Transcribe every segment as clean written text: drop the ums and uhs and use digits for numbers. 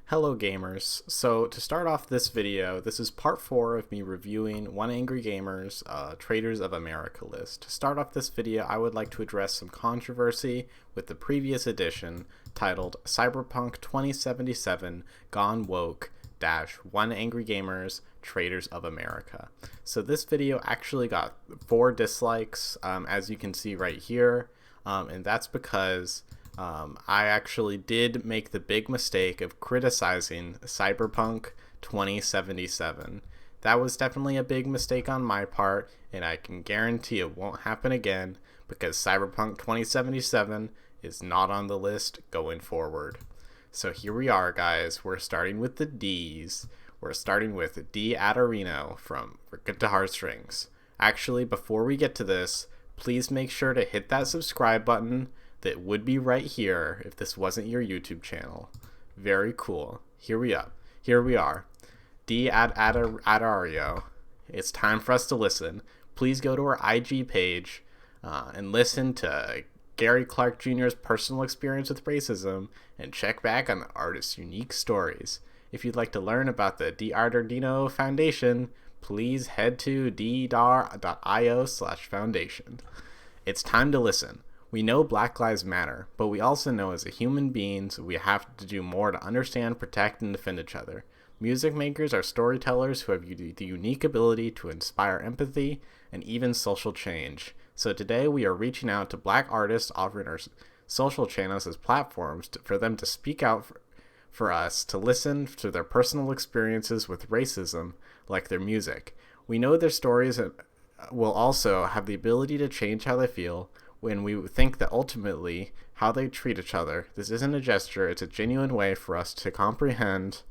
Hello gamers. So to start off this video, this is part 4 of me reviewing OneAngryGamer's Traitors of America list. To start off this video, I would like to address some controversy with the previous edition titled Cyberpunk 2077 Gone Woke OneAngryGamer's Traitors of America. So this video actually got 4 dislikes, as you can see right here, and that's because I actually did make the big mistake of criticizing Cyberpunk 2077. That was definitely a big mistake on my part, and I can guarantee it won't happen again because Cyberpunk 2077 is not on the list going forward. So here we are, guys. We're starting with the D's. We're starting with D. Adarino from Good to Heartstrings. Actually, before we get to this, please make sure to hit that subscribe button that would be right here if this wasn't your YouTube channel. Very cool. Here we are. D. Adario. It's time for us to listen. Please go to our IG page and listen to Gary Clark Jr.'s personal experience with racism and check back on the artist's unique stories. If you'd like to learn about the D'Ardardino Foundation, please head to ddar.io/foundation. It's time to listen. We know Black Lives Matter, but we also know as a human beings we have to do more to understand, protect, and defend each other. Music makers are storytellers who have the unique ability to inspire empathy and even social change. So today we are reaching out to Black artists, offering our social channels as platforms for them to speak out for us, to listen to their personal experiences with racism like their music. We know their stories will also have the ability to change how they feel, when we think that ultimately how they treat each other. This isn't a gesture, it's a genuine way for us to comprehend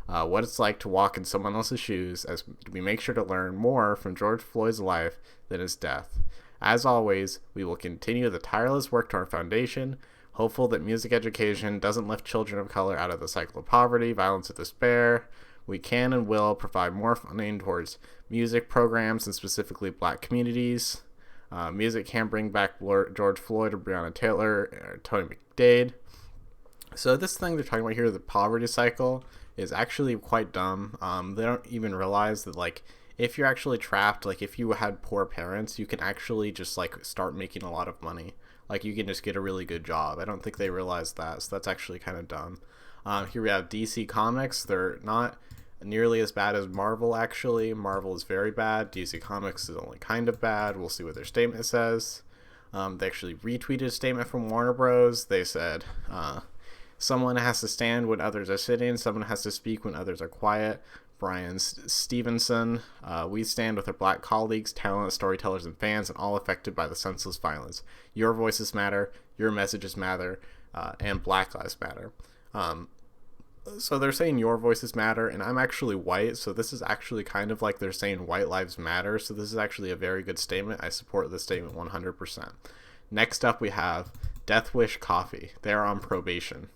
what it's like to walk in someone else's shoes as we make sure to learn more from George Floyd's life than his death. As always, we will continue the tireless work to our foundation, hopeful that music education doesn't lift children of color out of the cycle of poverty, violence, and despair. We can and will provide more funding towards music programs and specifically Black communities. Music can bring back George Floyd or Breonna Taylor or Tony McDade. So this thing they're talking about here, the poverty cycle, is actually quite dumb. They don't even realize that, like, if you're actually trapped, like if you had poor parents, you can actually just like start making a lot of money. Like you can just get a really good job. I don't think they realize that, so that's actually kind of dumb. Here we have DC Comics. They're not nearly as bad as Marvel, actually. Marvel is very bad. DC Comics is only kind of bad. We'll see what their statement says. They actually retweeted a statement from Warner Bros. They said, someone has to stand when others are sitting. Someone has to speak when others are quiet. Brian Stevenson, we stand with our Black colleagues, talent, storytellers, and fans, and all affected by the senseless violence. Your voices matter. Your messages matter. And Black Lives Matter. So they're saying your voices matter, and I'm actually white, so this is actually kind of like they're saying white lives matter, so this is actually a very good statement. I support this statement 100%. Next up we have Death Wish Coffee. They're on probation.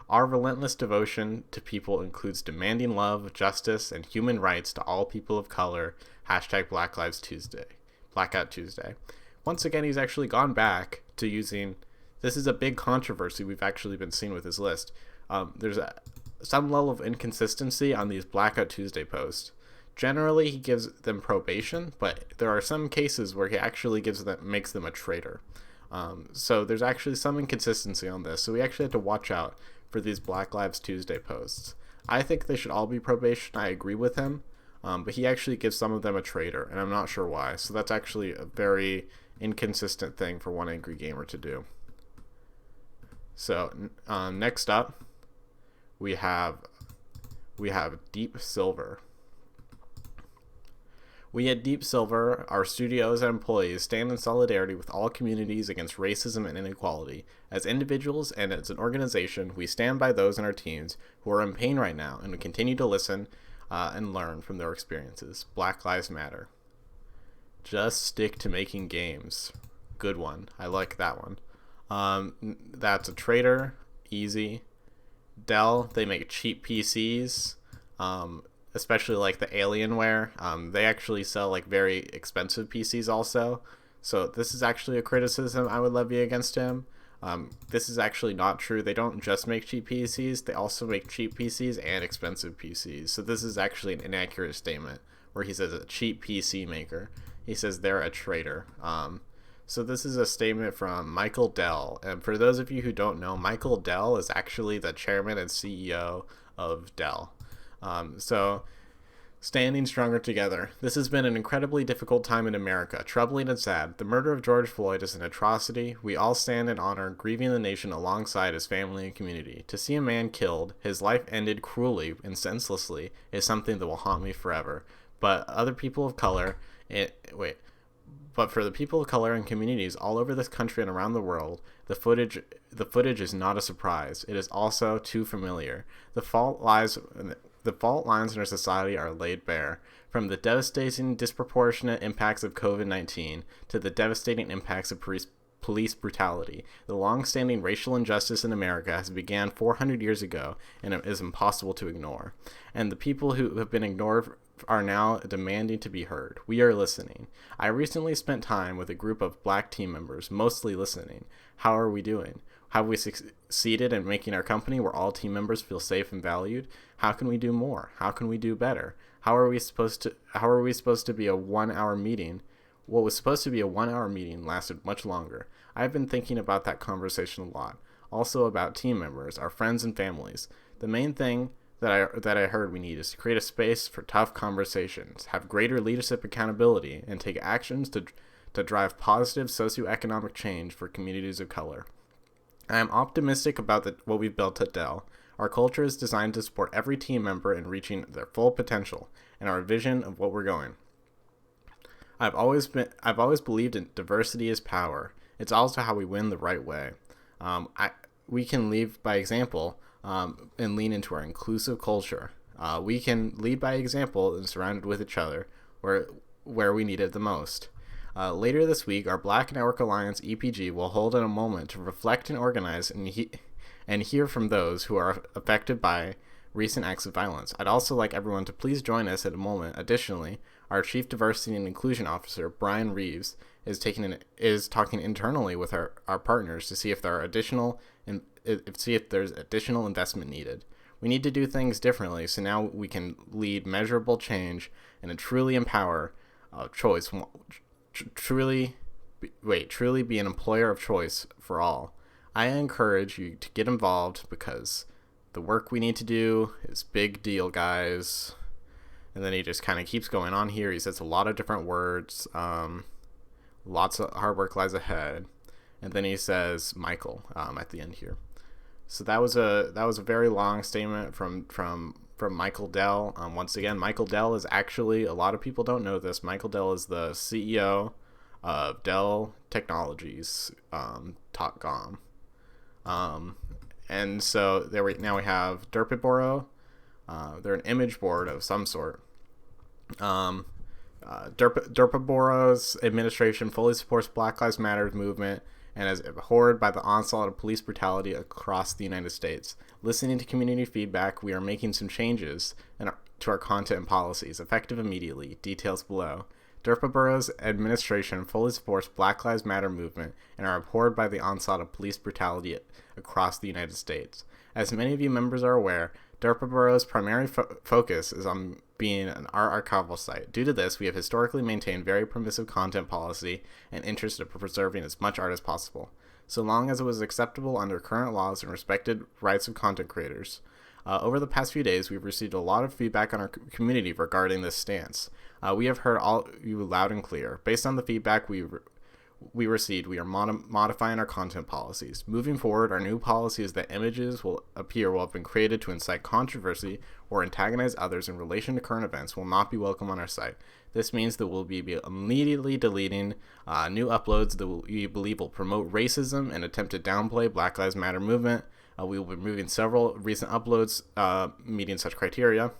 Our relentless devotion to people includes demanding love, justice, and human rights to all people of color. Hashtag Black Lives Tuesday. Blackout Tuesday. Once again, he's actually gone back to using... This is a big controversy we've actually been seeing with his list. There's some level of inconsistency on these Blackout Tuesday posts. Generally, he gives them probation, but there are some cases where he actually makes them a traitor. So there's actually some inconsistency on this. So we actually have to watch out for these Black Lives Tuesday posts. I think they should all be probation. I agree with him, but he actually gives some of them a traitor, and I'm not sure why. So that's actually a very inconsistent thing for One Angry Gamer to do. So next up, we have Deep Silver. We at Deep Silver, our studios and employees, stand in solidarity with all communities against racism and inequality. As individuals and as an organization, we stand by those in our teams who are in pain right now, and we continue to listen and learn from their experiences. Black Lives Matter. Just stick to making games. Good one. I like that one. That's a Traitor. Easy. Dell, they make cheap PCs, especially like the Alienware. They actually sell like very expensive PCs also. So this is actually a criticism I would levy against him. This is actually not true. They don't just make cheap PCs, they also make cheap PCs and expensive PCs. So this is actually an inaccurate statement where he says a cheap PC maker. He says they're a traitor. So this is a statement from Michael Dell. And for those of you who don't know, Michael Dell is actually the chairman and CEO of Dell. So standing stronger together. This has been an incredibly difficult time in America, troubling and sad. The murder of George Floyd is an atrocity. We all stand in honor, grieving the nation alongside his family and community. To see a man killed, his life ended cruelly and senselessly, is something that will haunt me forever. But other people of color, But for the people of color and communities all over this country and around the world, the footage is not a surprise. It is also too familiar. The fault lines in our society are laid bare, from the devastating, disproportionate impacts of COVID-19 to the devastating impacts of police brutality. The long-standing racial injustice in America has began 400 years ago, and it is impossible to ignore. And the people who have been ignored are now demanding to be heard. We are listening. I recently spent time with a group of Black team members, mostly listening. How are we doing? Have we succeeded in making our company where all team members feel safe and valued? How can we do more? How can we do better? How are we supposed to be a 1 hour meeting? What was supposed to be a 1 hour meeting lasted much longer. I've been thinking about that conversation a lot. Also about team members, our friends and families. The main thing that I heard we need is to create a space for tough conversations, have greater leadership accountability, and take actions to drive positive socioeconomic change for communities of color. I am optimistic about what we've built at Dell. Our culture is designed to support every team member in reaching their full potential and our vision of what we're going. I've always believed in diversity is power. It's also how we win the right way. We can lead by example and lean into our inclusive culture. We can lead by example and surrounded with each other where we need it the most. Later this week, our Black Network Alliance EPG will hold in a moment to reflect and organize and hear from those who are affected by recent acts of violence. I'd also like everyone to please join us at a moment. Additionally, our Chief Diversity and Inclusion Officer, Brian Reeves, is talking internally with our partners to see if there's additional investment needed. We need to do things differently so now we can lead measurable change and truly empower choice. Truly be an employer of choice for all. I encourage you to get involved because the work we need to do is big deal, guys. And then he just kind of keeps going on here. He says a lot of different words. Lots of hard work lies ahead. And then he says Michael at the end here. So that was a very long statement from Michael Dell. Once again, Michael Dell is actually, a lot of people don't know this, Michael Dell is the CEO of Dell Technologies, .com. And so now we have Derpiboro. They're an image board of some sort. Derpiboro's administration fully supports Black Lives Matter movement and is abhorred by the onslaught of police brutality across the United States. Listening to community feedback, we are making some changes to our content and policies, effective immediately. Details below. Derpiboro's administration fully supports Black Lives Matter movement and are abhorred by the onslaught of police brutality across the United States. As many of you members are aware, Derpiboro's primary focus is on being an art archival site. Due to this, we have historically maintained very permissive content policy and interest in preserving as much art as possible, so long as it was acceptable under current laws and respected rights of content creators. Over the past few days, we've received a lot of feedback on our community regarding this stance. We have heard all you loud and clear. Based on the feedback we received, we are modifying our content policies. Moving forward, our new policy is that images will have been created to incite controversy or antagonize others in relation to current events will not be welcome on our site. This means that we'll be immediately deleting new uploads that we believe will promote racism and attempt to downplay Black Lives Matter movement. We will be removing several recent uploads meeting such criteria.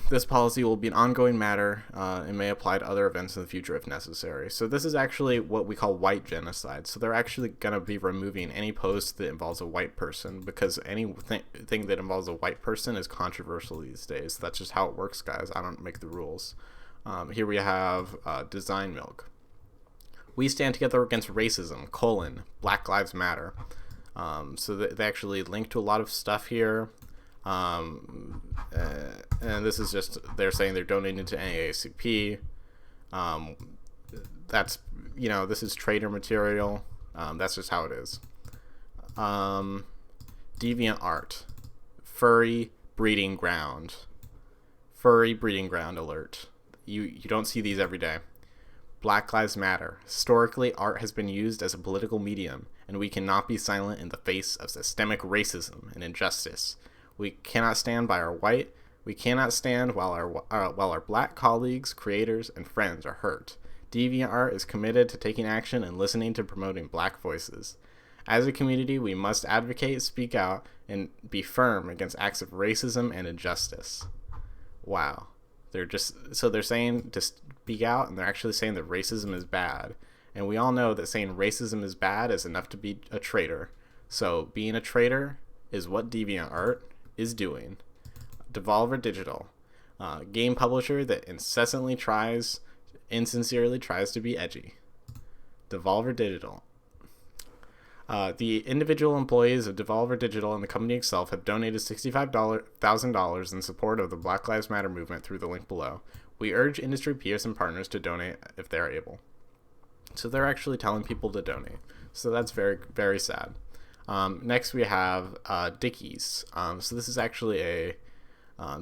This policy will be an ongoing matter and may apply to other events in the future if necessary. So this is actually what we call white genocide. So they're actually going to be removing any post that involves a white person because anything that involves a white person is controversial these days. That's just how it works, guys. I don't make the rules. Here we have Design Milk. We stand together against racism, Black Lives Matter. So they actually link to a lot of stuff here. And this is just, they're saying they're donating to NAACP. That's, this is Traitor material. That's just how it is. Deviant art. Furry breeding ground. Furry breeding ground alert. You don't see these every day. Black Lives Matter. Historically, art has been used as a political medium, and we cannot be silent in the face of systemic racism and injustice. We cannot stand by our white. We cannot stand while our black colleagues, creators, and friends are hurt. DeviantArt is committed to taking action and listening to promoting black voices. As a community, we must advocate, speak out, and be firm against acts of racism and injustice. Wow. They're saying to speak out, and they're actually saying that racism is bad. And we all know that saying racism is bad is enough to be a traitor. So being a traitor is what DeviantArt is doing. Devolver Digital, game publisher that insincerely tries to be edgy. Devolver Digital. The individual employees of Devolver Digital and the company itself have donated $65,000 in support of the Black Lives Matter movement through the link below. We urge industry peers and partners to donate if they're able. So they're actually telling people to donate. So that's very, very sad. Next we have Dickies. So this is actually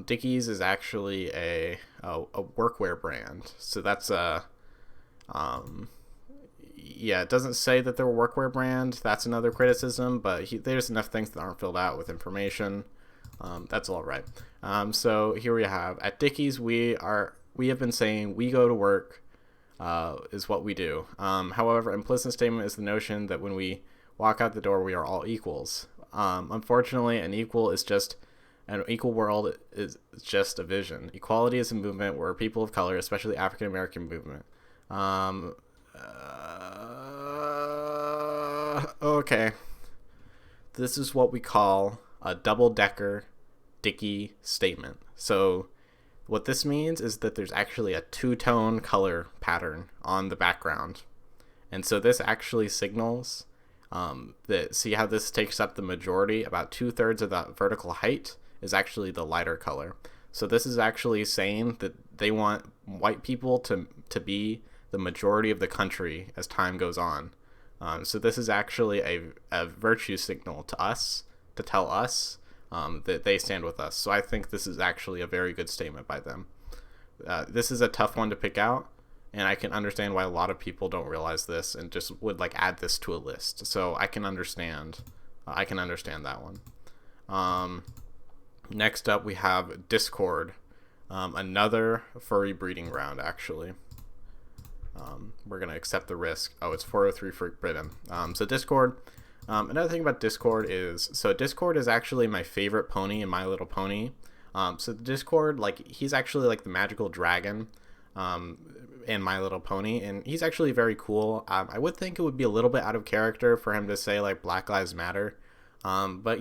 Dickies is actually a workwear brand. So that's it doesn't say that they're a workwear brand. That's another criticism, but there's enough things that aren't filled out with information. That's all right. So here we have at Dickies, we have been saying we go to work is what we do. However, implicit statement is the notion that when we walk out the door, we are all equals. Unfortunately, an equal world is just a vision. Equality is a movement where people of color, especially African American movement. Okay. This is what we call a double-decker Dickie statement. So what this means is that there's actually a two-tone color pattern on the background. And so this actually signals that, see how this takes up the majority, about 2/3 of the vertical height is actually the lighter color. So this is actually saying that they want white people to be the majority of the country as time goes on. So this is actually a virtue signal to us, to tell us that they stand with us. So I think this is actually a very good statement by them. This is a tough one to pick out, and I can understand why a lot of people don't realize this and just would add this to a list. So I can understand that one. Next up we have Discord, another furry breeding ground actually. We're going to accept the risk. Oh, it's 403 Freak Britain. So Discord, another thing about Discord is, Discord is actually my favorite pony in My Little Pony. So Discord, he's actually the magical dragon in My Little Pony, and he's actually very cool. I would think it would be a little bit out of character for him to say Black Lives Matter. But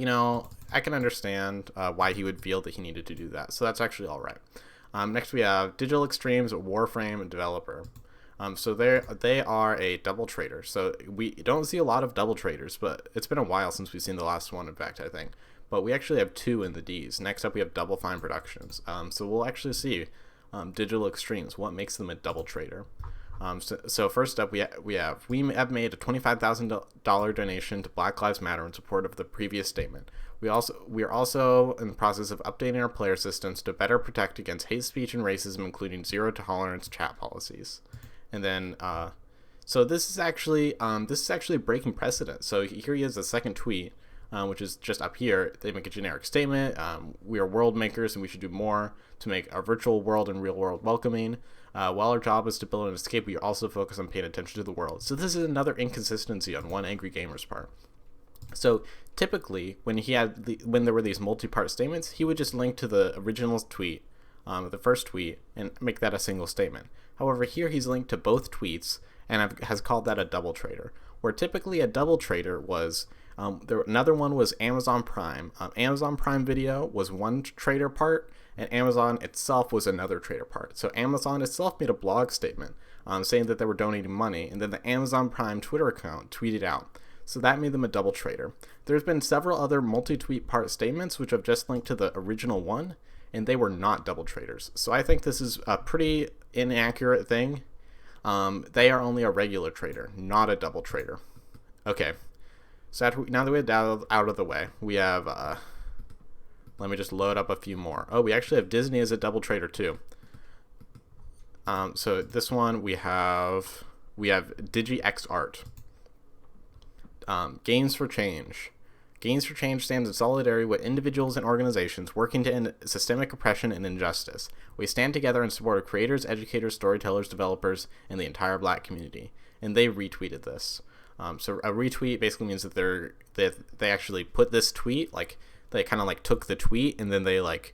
I can understand why he would feel that he needed to do that. So that's actually all right. Next we have Digital Extremes Warframe developer. So they are a double trader. So we don't see a lot of double traders, but it's been a while since we've seen the last one, in fact, I think. But we actually have 2 in the Ds. Next up, we have Doublefine Productions. So we'll actually see Digital Extremes, what makes them a double trader. So first up, we have made a $25,000 donation to Black Lives Matter in support of the previous statement. We are also in the process of updating our player systems to better protect against hate speech and racism, including zero tolerance chat policies. And then, so this is actually breaking precedent. So here he is, the second tweet, which is just up here. They make a generic statement. We are world makers, and we should do more to make our virtual world and real world welcoming. While our job is to build an escape, we also focus on paying attention to the world. So this is another inconsistency on OneAngryGamer's part. So typically, when there were these multi-part statements, he would just link to the original tweet, the first tweet, and make that a single statement. However, here he's linked to both tweets and has called that a double trader, where typically a double trader was, another one was Amazon Prime. Amazon Prime Video was one trader part, and Amazon itself was another trader part. So Amazon itself made a blog statement saying that they were donating money, and then the Amazon Prime Twitter account tweeted out. So that made them a double traitor. There's been several other multi-tweet part statements which I've just linked to the original one, and they were not double traitors. So I think this is a pretty inaccurate thing. They are only a regular traitor, not a double traitor. Okay, so now that we have that out of the way, we have, let me just load up a few more. Oh, we actually have Disney as a double traitor too. So this one we have DigiXArt. Games for Change. Games for Change stands in solidarity with individuals and organizations working to end systemic oppression and injustice. We stand together in support of creators, educators, storytellers, developers, and the entire Black community. And they retweeted this. So a retweet basically means that they actually put this tweet, like they kind of like took the tweet and then they like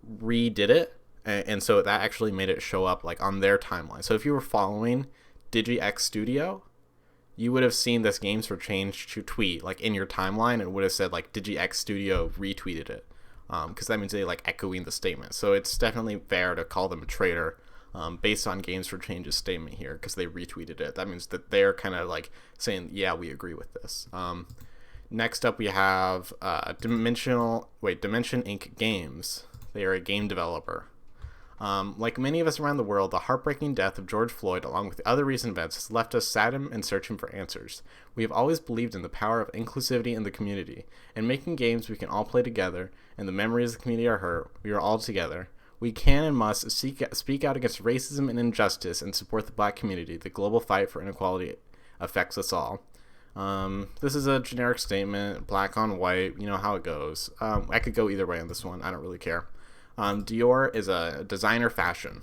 redid it, and so that actually made it show up like on their timeline. So if you were following DigiX Studio, you would have seen this Games for Change tweet like in your timeline, and would have said like DigiX Studio retweeted it, because that means they like echoing the statement. So it's definitely fair to call them a traitor based on Games for Change's statement here, because they retweeted it. That means that they're kind of like saying, yeah, we agree with this. Next up we have Dimension Inc. Games. They are a game developer. Like many of us around the world, the heartbreaking death of George Floyd, along with other recent events, has left us saddened and searching for answers. We have always believed in the power of inclusivity in the community, and making games we can all play together, and the memories of the community are hurt. We are all together. We can and must speak out against racism and injustice and support the Black community. The global fight for inequality affects us all. This is a generic statement, black on white, you know how it goes. I could go either way on this one. I don't really care. Dior is a designer fashion.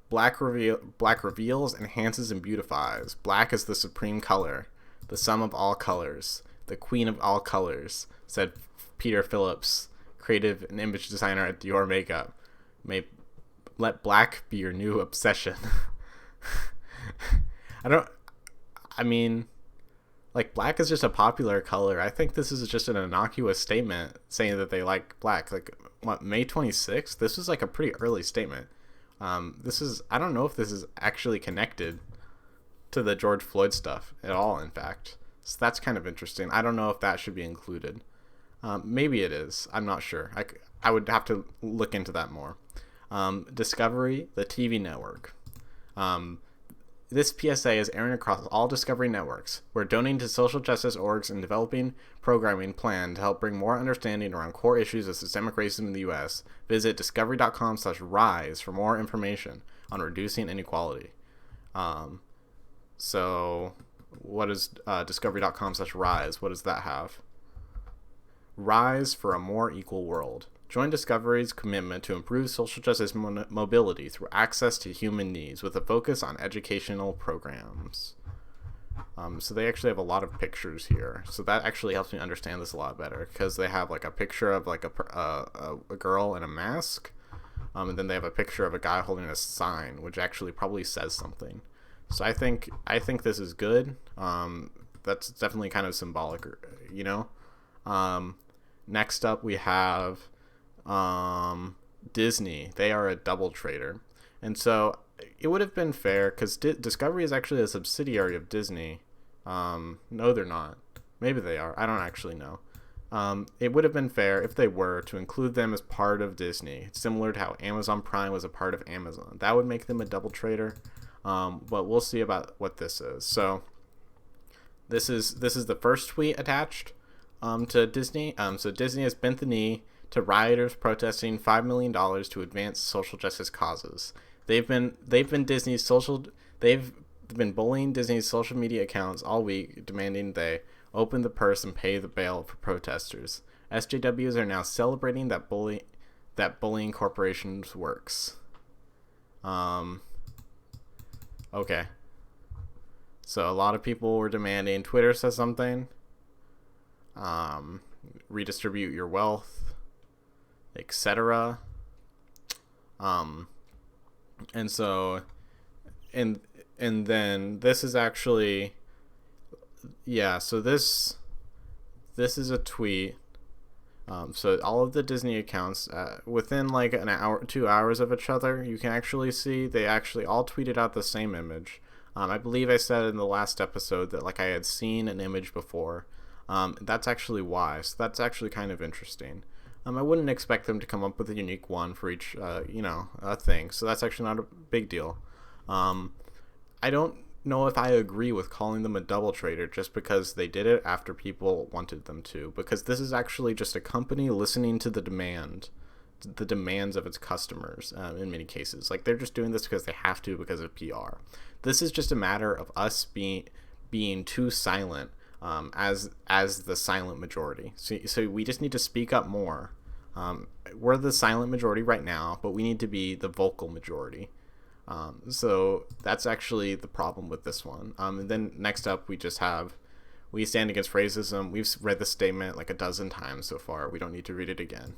Black reveals, enhances, and beautifies. Black is the supreme color, the sum of all colors, the queen of all colors, said Peter Phillips, creative and image designer at Dior Makeup. May let black be your new obsession. Like, black is just a popular color. I think this is just an innocuous statement saying that they like black. Like, what, May 26th? This was like a pretty early statement. I don't know if this is actually connected to the George Floyd stuff at all, in fact. So that's kind of interesting. I don't know if that should be included. Maybe it is. I'm not sure. I would have to look into that more. Discovery, the TV network. This PSA is airing across all Discovery networks. We're donating to social justice orgs and developing programming plan to help bring more understanding around core issues of systemic racism in the U.S. Visit discovery.com/rise for more information on reducing inequality. So what is discovery.com/rise? What does that have? Rise for a more equal world. Join Discovery's commitment to improve social justice mobility through access to human needs with a focus on educational programs. So they actually have a lot of pictures here. So that actually helps me understand this a lot better, because they have like a picture of like a girl in a mask, and then they have a picture of a guy holding a sign, which actually probably says something. So I think this is good. That's definitely kind of symbolic, you know. Next up we have Disney. They are a double traitor, and so it would have been fair, because Discovery is actually a subsidiary of Disney. No, they're not. Maybe they are. I don't actually know. It would have been fair if they were to include them as part of Disney, similar to how Amazon Prime was a part of Amazon. That would make them a double traitor. But we'll see about what this is. So this is the first tweet attached to Disney. So Disney has bent the knee to rioters protesting $5 million to advance social justice causes. They've been bullying Disney's social media accounts all week, demanding they open the purse and pay the bail for protesters. SJWs are now celebrating that bullying corporations works. Okay. So a lot of people were demanding. Twitter says something. Redistribute your wealth, etc. And so, and then this is actually, yeah. So this is a tweet. So all of the Disney accounts, within like an hour, 2 hours of each other, you can actually see they actually all tweeted out the same image. I believe I said in the last episode that like I had seen an image before. That's actually why. So that's actually kind of interesting. I wouldn't expect them to come up with a unique one for each, thing. So that's actually not a big deal. I don't know if I agree with calling them a double traitor just because they did it after people wanted them to. Because this is actually just a company listening to the demands of its customers in many cases. Like they're just doing this because they have to because of PR. This is just a matter of us being too silent as the silent majority. So we just need to speak up more. We're the silent majority right now, but we need to be the vocal majority. So that's actually the problem with this one. And then next up, we stand against racism. We've read the statement like a dozen times so far. We don't need to read it again.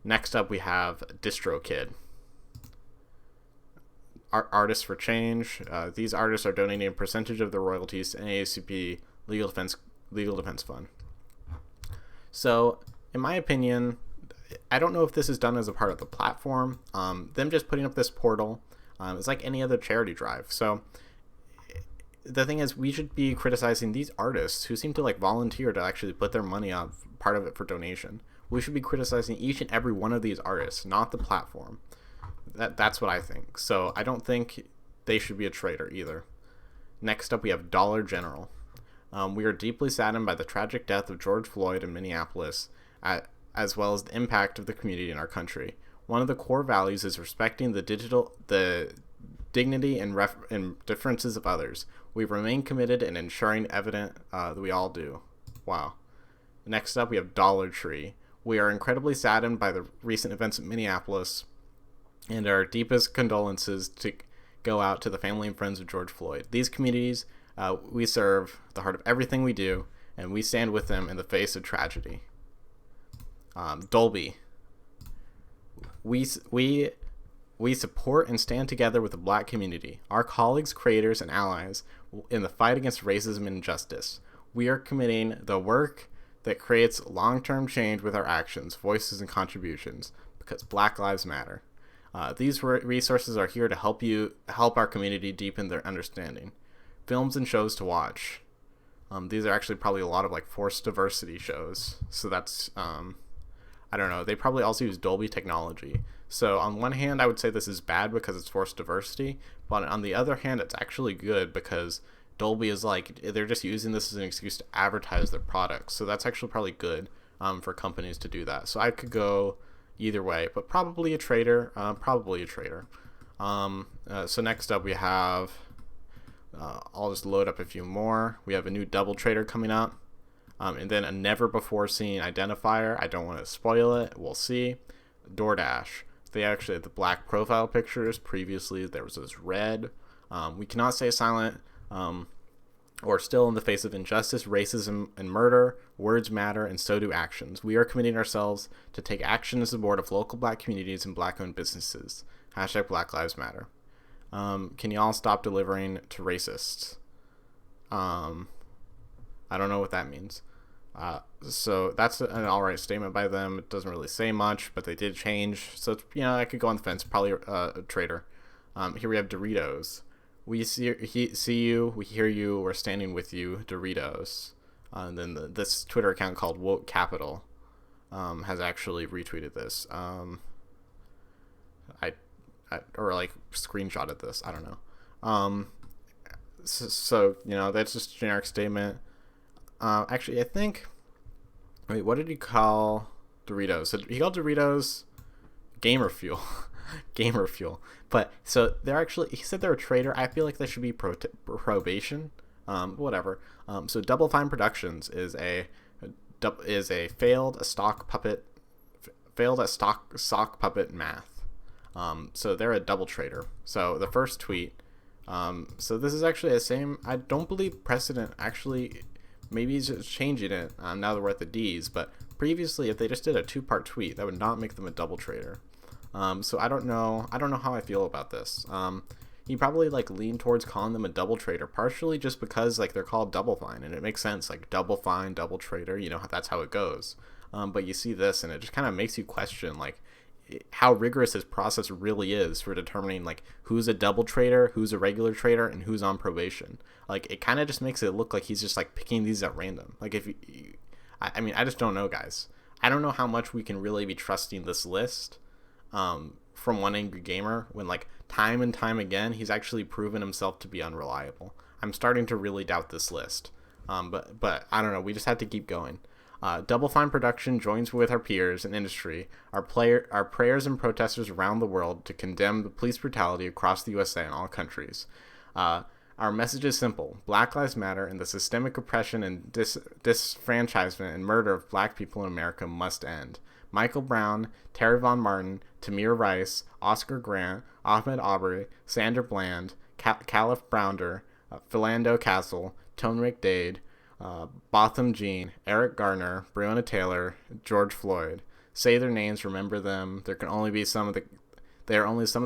Next up, we have DistroKid. Artists for Change. These artists are donating a percentage of their royalties to NAACP Legal Defense Fund. So, in my opinion, I don't know if this is done as a part of the platform. Them just putting up this portal is like any other charity drive. So, the thing is, we should be criticizing these artists who seem to like volunteer to actually put their money up, part of it for donation. We should be criticizing each and every one of these artists, not the platform. That's what I think. So I don't think they should be a traitor either. Next up, we have Dollar General. We are deeply saddened by the tragic death of George Floyd in Minneapolis, as well as the impact of the community in our country. One of the core values is respecting the dignity and differences of others. We remain committed in ensuring evident that we all do. Wow. Next up, we have Dollar Tree. We are incredibly saddened by the recent events in Minneapolis, and our deepest condolences to go out to the family and friends of George Floyd. These communities, we serve the heart of everything we do, and we stand with them in the face of tragedy. Dolby. We support and stand together with the Black community, our colleagues, creators, and allies in the fight against racism and injustice. We are committing the work that creates long-term change with our actions, voices, and contributions, because Black Lives Matter. These resources are here to help our community deepen their understanding. Films and shows to watch. These are actually probably a lot of like forced diversity shows. So that's, I don't know. They probably also use Dolby technology. So on one hand, I would say this is bad because it's forced diversity. But on the other hand, it's actually good because Dolby is like, they're just using this as an excuse to advertise their products. So that's actually probably good for companies to do that. So I could go either way, but probably a traitor. So next up we have, I'll just load up a few more. We have a new double traitor coming up, and then a never before seen identifier. I don't want to spoil it. We'll see. DoorDash. They actually have the black profile pictures. Previously there was this red. We cannot stay silent, or still in the face of injustice, racism, and murder. Words matter, and so do actions. We are committing ourselves to take action as a board of local Black communities and Black-owned businesses. # Black Lives Matter. Can you all stop delivering to racists? I don't know what that means. So that's an alright statement by them. It doesn't really say much, but they did change. So, I could go on the fence. Probably a traitor. Here we have Doritos. We see you, we hear you, we're standing with you, Doritos. And then this Twitter account called Woke Capital has actually retweeted this. Or like screenshotted this. I don't know. So that's just a generic statement. Actually, I think. Wait, what did he call Doritos? So he called Doritos Gamer Fuel. Gamer Fuel. But so he said they're a traitor. I feel like they should be probation. Whatever. So Doublefine Productions is a failed sock puppet math. So they're a double traitor. So the first tweet. So this is actually the same. I don't believe precedent actually. Maybe he's just changing it now that we're at the D's. But previously, if they just did a 2-part tweet, that would not make them a double traitor. So I don't know how I feel about this. He probably leaned towards calling them a double traitor, partially just because they're called Doublefine, and it makes sense, Doublefine, double traitor, that's how it goes. But you see this, and it just kind of makes you question, like, how rigorous this process really is for determining, like, who's a double traitor, who's a regular traitor, and who's on probation. Like, it kind of just makes it look like he's just, like, picking these at random. Like, I mean, I just don't know, guys. I don't know how much we can really be trusting this list from One Angry Gamer when, like, time and time again, he's actually proven himself to be unreliable. I'm starting to really doubt this list. But I don't know. We just have to keep going. Doublefine Production joins with our peers in industry, our prayers and protesters around the world to condemn the police brutality across the USA and all countries. Our message is simple. Black Lives Matter, and the systemic oppression and disfranchisement and murder of black people in America must end. Michael Brown, Terry Von Martin, Tamir Rice, Oscar Grant, Ahmed Aubrey, Sandra Bland, Caliph Browder, Philando Castle, Tone McDade, Botham Jean, Eric Garner, Breonna Taylor, George Floyd. Say their names, remember them. They are only some of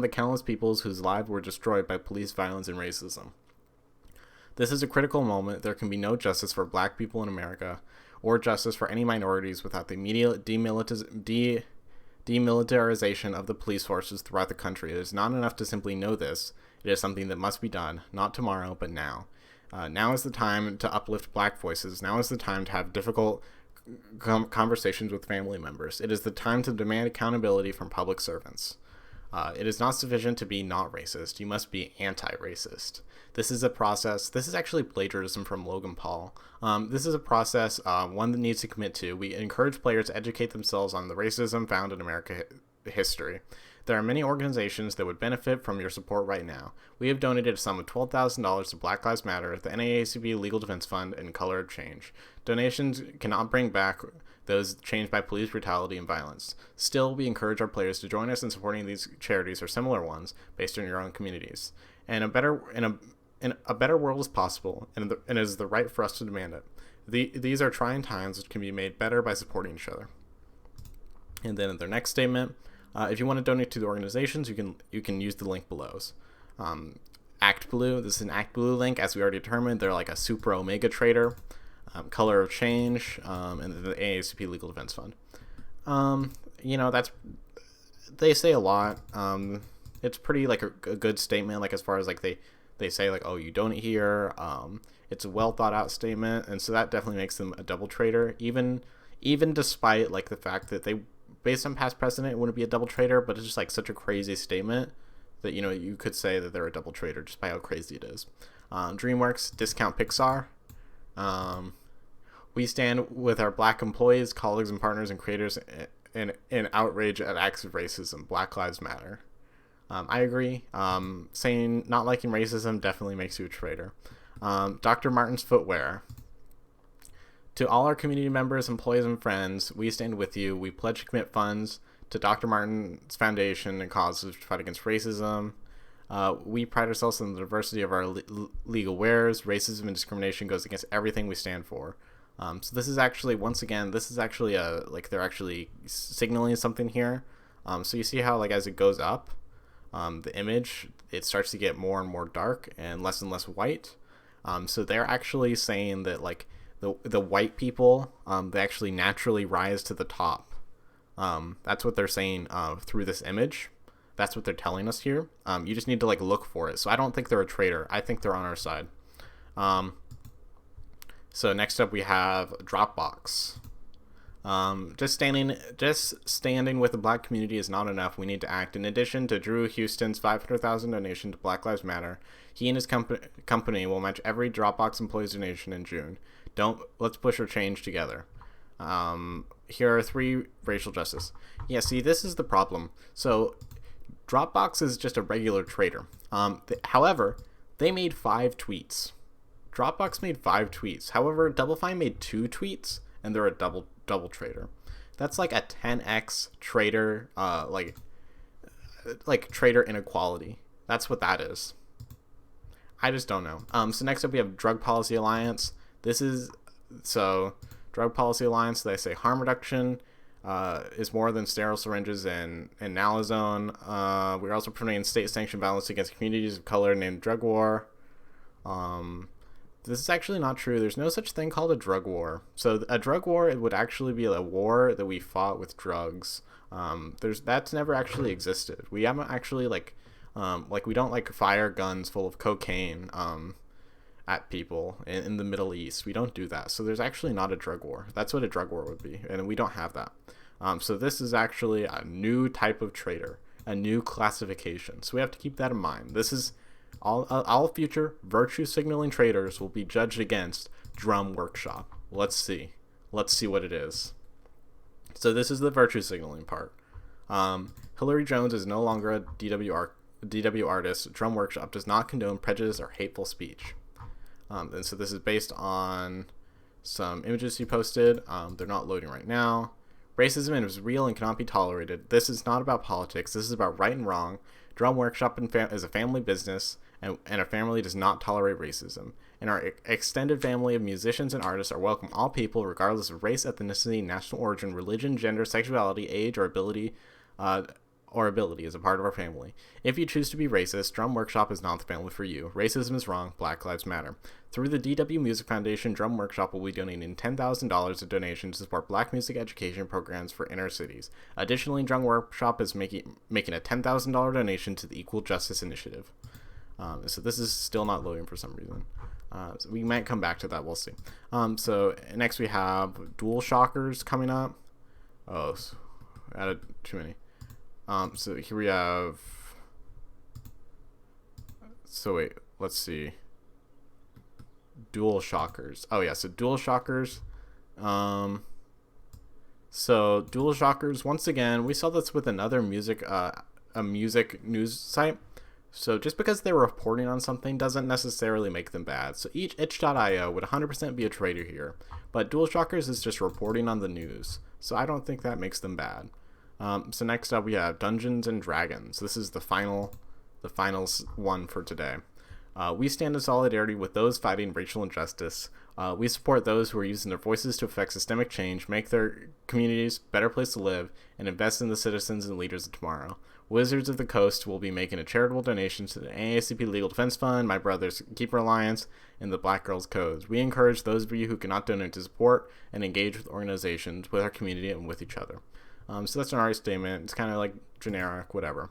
the countless peoples whose lives were destroyed by police violence and racism. This is a critical moment. There can be no justice for black people in America, or justice for any minorities without the immediate demilitarization of the police forces throughout the country. It is not enough to simply know this. It is something that must be done, not tomorrow, but now. Now is the time to uplift black voices. Now is the time to have difficult conversations with family members. It is the time to demand accountability from public servants. It is not sufficient to be not racist. You must be anti-racist. This is a process. This is actually plagiarism from Logan Paul. This is a process, one that needs to commit to. We encourage players to educate themselves on the racism found in American history. There are many organizations that would benefit from your support right now. We have donated a sum of $12,000 to Black Lives Matter, the NAACP Legal Defense Fund, and Color of Change. Donations cannot bring back those changed by police brutality and violence. Still, we encourage our players to join us in supporting these charities or similar ones based on your own communities. And a better world is possible, and it is the right for us to demand it. These are trying times which can be made better by supporting each other. And then in their next statement, if you want to donate to the organizations, you can use the link below. Act Blue, this is an Act Blue link, as we already determined. They're like a super omega trader. Color of Change, and the AACP Legal Defense Fund. They say a lot. It's pretty like a good statement, like as far as like they say like, oh, you donate here. It's a well thought out statement, and so that definitely makes them a double trader, even despite like the fact that they, based on past precedent, it wouldn't be a double trader, but it's just like such a crazy statement that, you know, you could say that they're a double trader just by how crazy it is. DreamWorks, discount Pixar. We stand with our black employees, colleagues, and partners and creators in outrage at acts of racism. Black Lives Matter. I agree. Saying not liking racism definitely makes you a traitor. Dr. Martin's Footwear. To all our community members, employees, and friends, we stand with you. We pledge to commit funds to Dr. Martin's Foundation and causes to fight against racism. We pride ourselves on the diversity of our legal wares. Racism and discrimination goes against everything we stand for. So this is actually, once again, they're actually signaling something here. So you see how, like, as it goes up, the image, it starts to get more and more dark and less white. So they're actually saying that, like, the white people, they actually naturally rise to the top. That's what they're saying through this image. That's what they're telling us here. You just need to, like, look for it. So I don't think they're a traitor. I think they're on our side. So next up we have Dropbox. Just standing with the black community is not enough. We need to act. In addition to Drew Houston's $500,000 donation to Black Lives Matter, he and his company will match every Dropbox employee's donation in June. Let's push for change together. Here are 3 racial justice. Yeah, see, this is the problem. So Dropbox is just a regular trader. However, they made 5 tweets. Dropbox made 5 tweets. However, Doublefine made 2 tweets, and they're a double trader. That's like a 10x trader, like trader inequality. That's what that is. I just don't know. So next up we have Drug Policy Alliance. Drug Policy Alliance, they say harm reduction is more than sterile syringes and nalazone. We're also promoting state-sanctioned violence against communities of color named drug war. This is actually not true. There's no such thing called a drug war. So a drug war, it would actually be a war that we fought with drugs. That's never actually existed. We haven't actually we don't like fire guns full of cocaine at people in the Middle East. We don't do that. So there's actually not a drug war. That's what a drug war would be, and we don't have that. So this is actually a new type of traitor, a new classification. So we have to keep that in mind. This is all future virtue signaling traitors will be judged against Drum Workshop. Let's see what it is. So this is the virtue signaling part. Hillary Jones is no longer a DW artist. Drum Workshop does not condone prejudice or hateful speech. And so this is based on some images he posted. They're not loading right now. Racism is real and cannot be tolerated. This is not about politics. This is about right and wrong. Drum Workshop is a family business, and a family does not tolerate racism. And our extended family of musicians and artists are welcome all people, regardless of race, ethnicity, national origin, religion, gender, sexuality, age, or ability as a part of our family. If you choose to be racist, Drum Workshop is not the family for you. Racism is wrong. Black Lives Matter. Through the DW Music Foundation, Drum Workshop will be donating $10,000 of donations to support black music education programs for inner cities. Additionally, Drum Workshop is making a $10,000 donation to the Equal Justice Initiative. So this is still not loading for some reason. So we might come back to that. We'll see. So next we have Dual Shockers coming up. Oh, added too many. So here we have. So wait, let's see. Dual Shockers. Oh yeah, so Dual Shockers. So Dual Shockers. Once again, we saw this with another a music news site. So just because they're reporting on something doesn't necessarily make them bad. So itch.io would 100% be a traitor here, but Dual Shockers is just reporting on the news. So I don't think that makes them bad. So next up we have Dungeons and Dragons. This is the final one for today. We stand in solidarity with those fighting racial injustice. We support those who are using their voices to affect systemic change, make their communities a better place to live, and invest in the citizens and leaders of tomorrow. Wizards of the Coast will be making a charitable donation to the NAACP Legal Defense Fund, My Brother's Keeper Alliance, and the Black Girls Codes. We encourage those of you who cannot donate to support and engage with organizations, with our community, and with each other. So that's an RA statement. It's kind of like generic, whatever.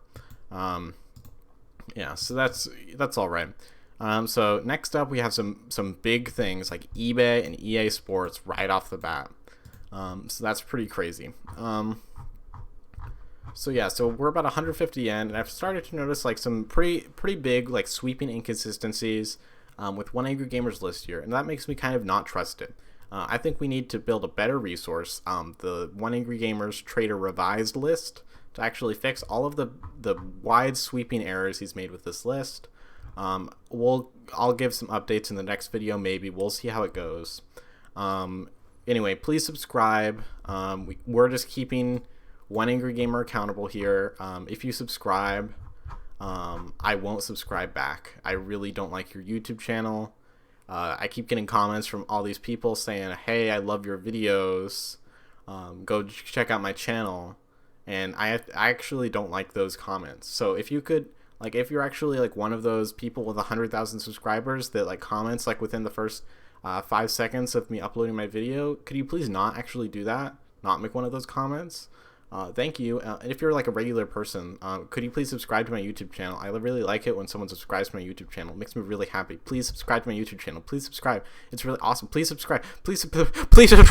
Yeah, so that's all right. So next up, we have some big things like eBay and EA Sports right off the bat. So that's pretty crazy. So yeah, so we're about 150 in, and I've started to notice like some pretty big like sweeping inconsistencies with OneAngryGamer's list here, and that makes me kind of not trust it. I think we need to build a better resource, the OneAngryGamer's Traitor revised list, to actually fix all of the wide sweeping errors he's made with this list. I'll give some updates in the next video, maybe. We'll see how it goes. Anyway, please subscribe. We're just keeping OneAngryGamer accountable here. If you subscribe, I won't subscribe back. I really don't like your YouTube channel. I keep getting comments from all these people saying, hey, I love your videos. Go check out my channel. And I actually don't like those comments. So if you could, like, if you're actually like one of those people with 100,000 subscribers that like comments like within the first 5 seconds of me uploading my video, could you please not actually do that? Not make one of those comments? Thank you. And if you're like a regular person, could you please subscribe to my YouTube channel? I really like it when someone subscribes to my YouTube channel. It makes me really happy. Please subscribe to my YouTube channel. Please subscribe. It's really awesome. Please subscribe. Please subscribe.